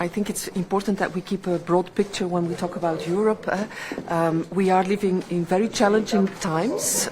I think it's important that we keep a broad picture when we talk about Europe. We are living in very challenging times.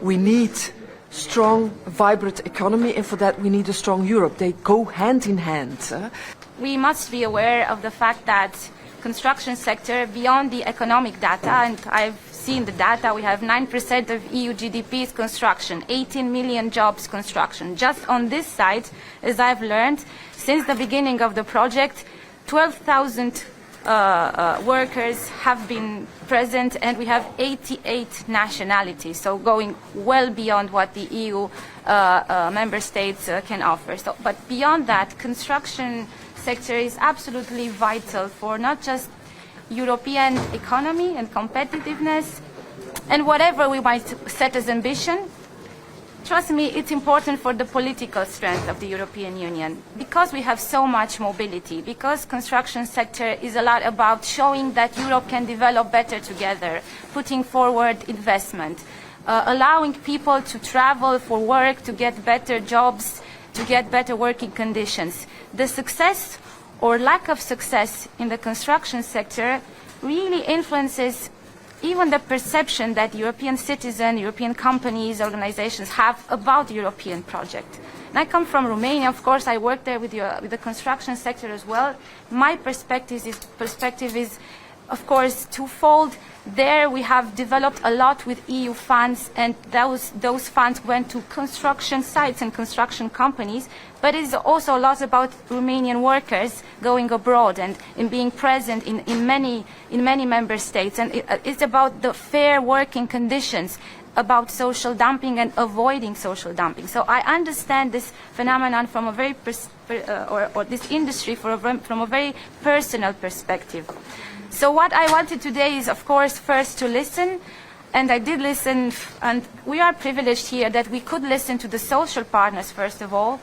We need strong, vibrant economy, and for that we need a strong Europe. They go hand in hand. We must be aware of the fact that construction sector, beyond the economic data, and I've seen the data, we have 9% of EU GDP is construction, 18 million jobs construction. Just on this side, as I've learned, since the beginning of the project, 12,000 workers have been present, and we have 88 nationalities, so going well beyond what the EU member states can offer. So, but beyond that, construction sector is absolutely vital for not just European economy and competitiveness, and whatever we might set as ambition, trust me, it's important for the political strength of the European Union, because we have so much mobility, because construction sector is a lot about showing that Europe can develop better together, putting forward investment, allowing people to travel for work, to get better jobs, to get better working conditions. The success or lack of success in the construction sector really influences even the perception that European citizens, European companies, organizations have about the European project. And I come from Romania, of course, I work there with the construction sector as well. My perspective is, of course, twofold. There we have developed a lot with EU funds, and those funds went to construction sites and construction companies, but it is also a lot about Romanian workers going abroad and in being present in many member states. And it's about the fair working conditions, about social dumping and avoiding social dumping. So I understand this phenomenon from a very, or this industry from a very personal perspective. So what I wanted today is, of course, first to listen, and I did listen, and we are privileged here that we could listen to the social partners, first of all,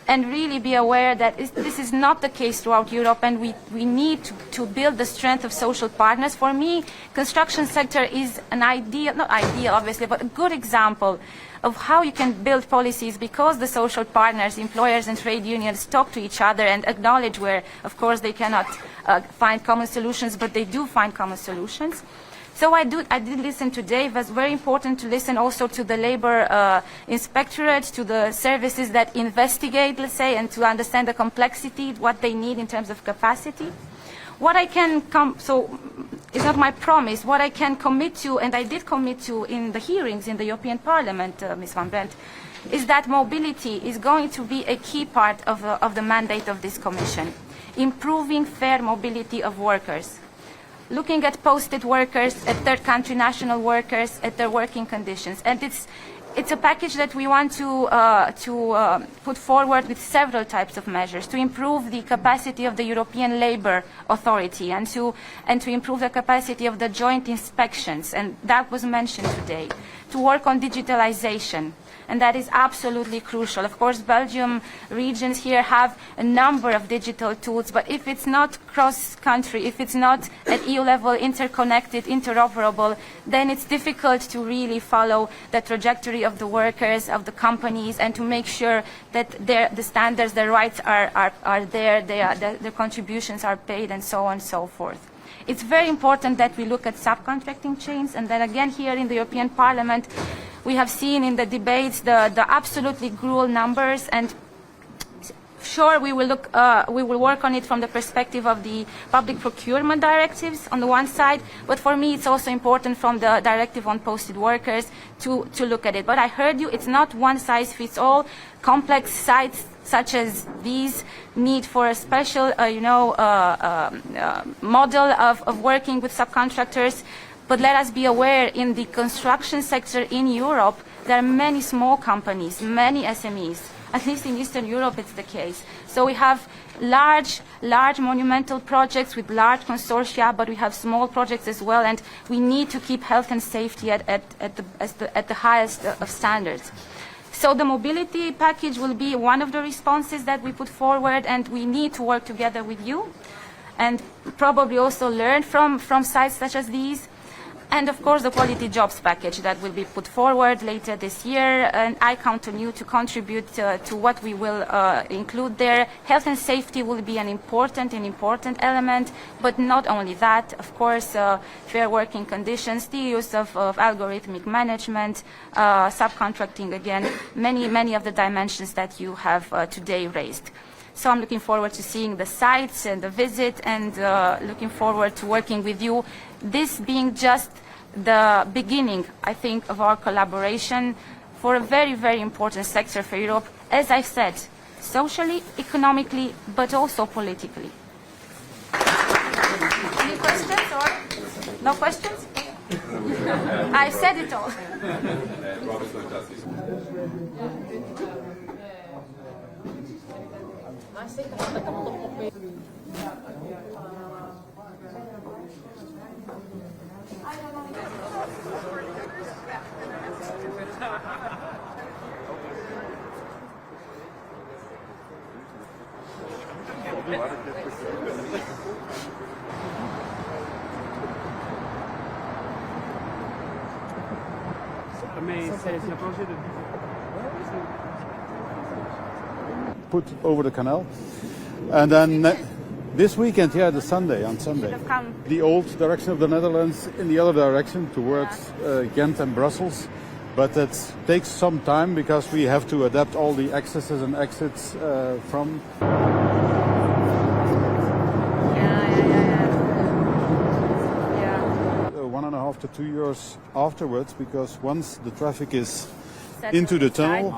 and really be aware that this is not the case throughout Europe, and we need to build the strength of social partners. For me, construction sector is an ideal, not ideal obviously, but a good example of how you can build policies, because the social partners, employers and trade unions talk to each other and acknowledge where, of course, they cannot find common solutions, but they do find common solutions. So I did listen today. It was very important to listen also to the labor inspectorate, to the services that investigate, let's say, and to understand the complexity, what they need in terms of capacity. What I can so it's not my promise, what I can commit to, and I did commit to in the hearings in the European Parliament, Ms. Van Brent, is that mobility is going to be a key part of the mandate of this Commission. Improving fair mobility of workers. Looking at posted workers, at third country national workers, at their working conditions. And it's a package that we want to put forward with several types of measures to improve the capacity of the European Labour Authority and to improve the capacity of the joint inspections, and that was mentioned today, to work on digitalization. And that is absolutely crucial. Of course, Belgium regions here have a number of digital tools, but if it's not cross-country, if it's not at EU level interconnected, interoperable, then it's difficult to really follow the trajectory of the workers, of the companies, and to make sure that the standards, their rights are there, their contributions are paid, and so on and so forth. It's very important that we look at subcontracting chains, and then again here in the European Parliament, we have seen in the debates the absolutely cruel numbers, and sure we will work on it from the perspective of the public procurement directives on the one side, but for me it's also important from the directive on posted workers to look at it. But I heard you, it's not one size fits all. Complex sites such as these need for a special model of working with subcontractors. But let us be aware, in the construction sector in Europe, there are many small companies, many SMEs. At least in Eastern Europe it's the case. So we have large monumental projects with large consortia, but we have small projects as well, and we need to keep health and safety at the highest of standards. So the mobility package will be one of the responses that we put forward, and we need to work together with you and probably also learn from sites such as these. And of course the quality jobs package that will be put forward later this year, and I count on you to contribute to what we will include there. Health and safety will be an important element, but not only that, of course, fair working conditions, the use of algorithmic management, subcontracting, again, many of the dimensions that you have today raised. So I'm looking forward to seeing the sites and the visit, and looking forward to working with you. This being just the beginning, I think, of our collaboration for a very important sector for Europe, as I said, socially, economically, but also politically. Any questions or no questions? I said it all. Put over the canal, and then this weekend, on Sunday, the old direction of the Netherlands in the other direction towards Ghent and Brussels, but it takes some time because we have to adapt all the accesses and exits from. 1.5 to 2 years afterwards, because once the traffic is into the tunnel.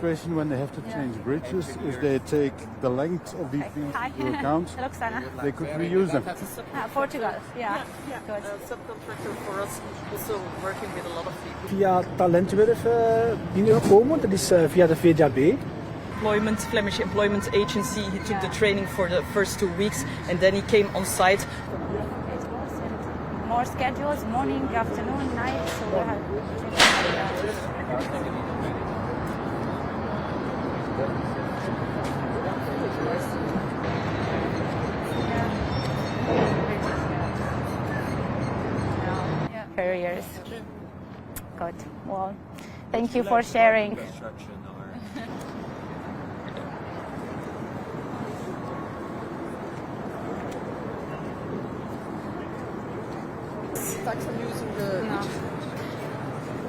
When they have to change bridges, if they take the length of these things into account, Roxana. they could reuse them. Portugal, yeah. Good. Subcontractor for us, also working with a lot of people. Via Talentwerf binnengekomen, dat is via de VDAB. Flemish Employment Agency, he took the training for the first 2 weeks and then he came on site. More schedules, morning, afternoon, night, so we have... Careers. Good. Well, thank you for sharing.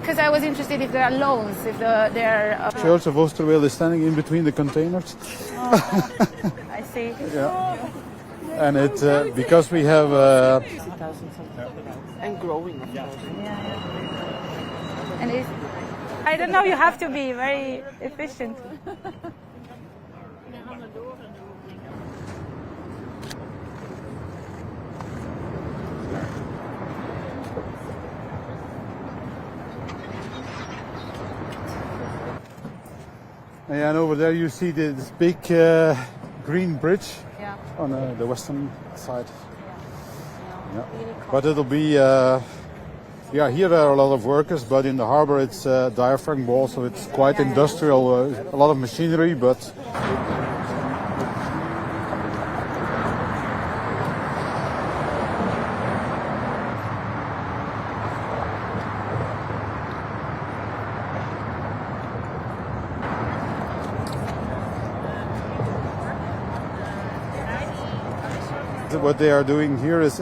Because I was interested if there are loans, if there are... Church of Oosterweel is standing in between the containers. Oh, I see. Yeah. And it because we have And growing, of course. And it's, I don't know, you have to be very efficient. and over there you see this big green bridge on the western side. Yeah. But it'll be, here there are a lot of workers, but in the harbor it's a diaphragm wall, so it's quite industrial, a lot of machinery, but... What they are doing here is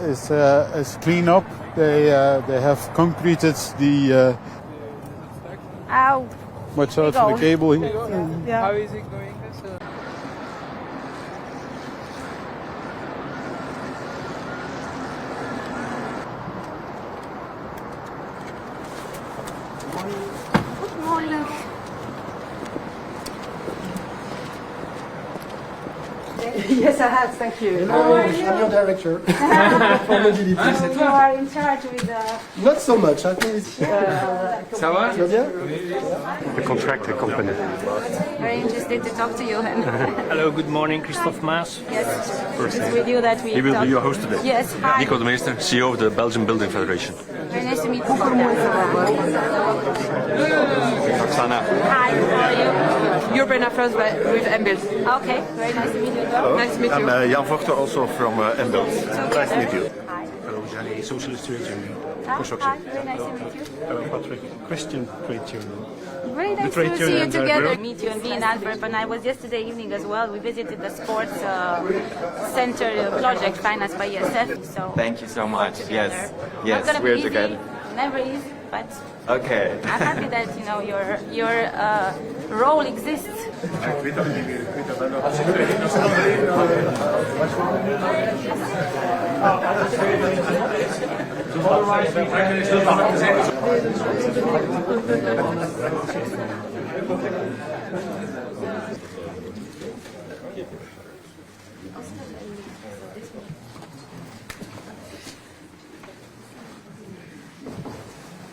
clean up. They have concreted the watch out for the cable here. Yeah. How is it going? Good morning. Yes, I have, thank you. Hello, I'm your director for mobility. You are in charge with the... Not so much, I think it's... Ça va? Tu vas bien? The contractor company. Very interested to talk to you. Hello, good morning, Christophe Maas. Yes, it's with you that we He will talk. be your host today. Yes, hi. Nico de Meester, CEO of the Belgian Building Federation. Very nice to meet you. Roxana. Hi, how are you? European Affairs with MBILD. Okay, very nice to meet you. Nice to meet you. I'm Jan Vochter, also from MBILD. Nice to meet you. Hi. Hello, Jenny, Socialist Trade Union. Hi, very nice to meet you. Hello, Patrick, Christian Trade Union. Very nice trade to see you union, together. Meet you and be in Antwerp, and I was yesterday evening as well. We visited the sports center project financed by ESF. So thank you so much. Yes, Not gonna we're be easy, together. never easy, but Okay. I'm happy that your role exists.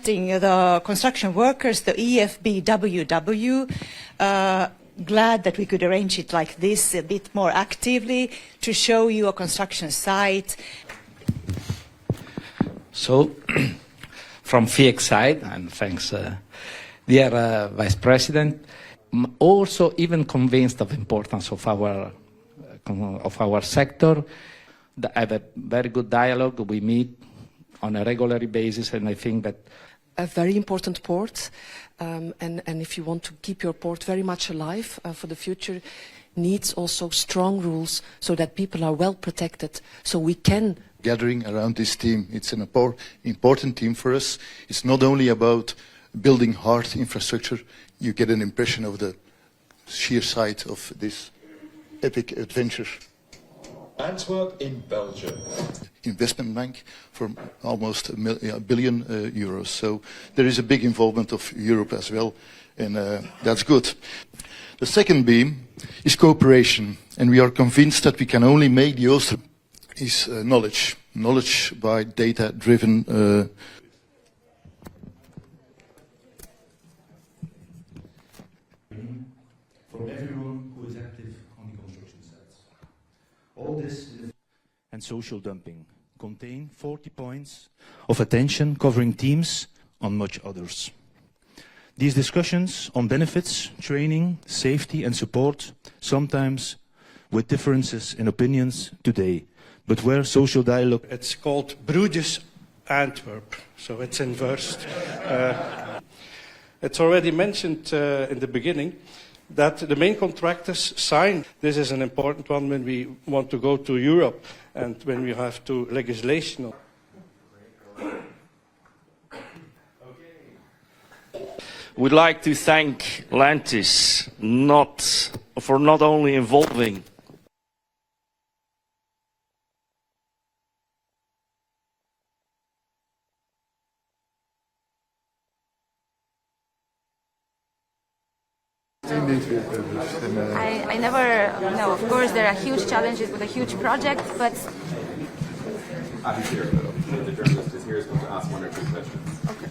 The construction workers, the EFBWW, glad that we could arrange it like this a bit more actively to show you a construction site. So, from FIEC side, and thanks, dear Vice President, also even convinced of the importance of our sector. I have a very good dialogue. We meet on a regular basis, and I think that a very important port, and if you want to keep your port very much alive for the future, needs also strong rules so that people are well protected, so we can gathering around this team. It's an important team for us. It's not only about building hard infrastructure. You get an impression of the sheer size of this epic adventure. Antwerp in Belgium. Investment bank for almost a billion euros. So there is a big involvement of Europe as well, and that's good. The second beam is cooperation, and we are convinced that we can only make the Oosterweel is knowledge. Knowledge by data-driven for everyone who is active on the construction sites. All this and social dumping contain 40 points of attention covering themes on much others. These discussions on benefits, training, safety and support, sometimes with differences in opinions today, but where social dialogue... It's called Broedjes Antwerp, so it's inversed. It's already mentioned in the beginning that the main contractors sign. This is an important one when we want to go to Europe and when we have to legislation. We'd like to thank Lantis for not only involving I never know. Of course, there are huge challenges with a huge project, but I'm here. The journalist is here, is going to ask one or two questions. Okay.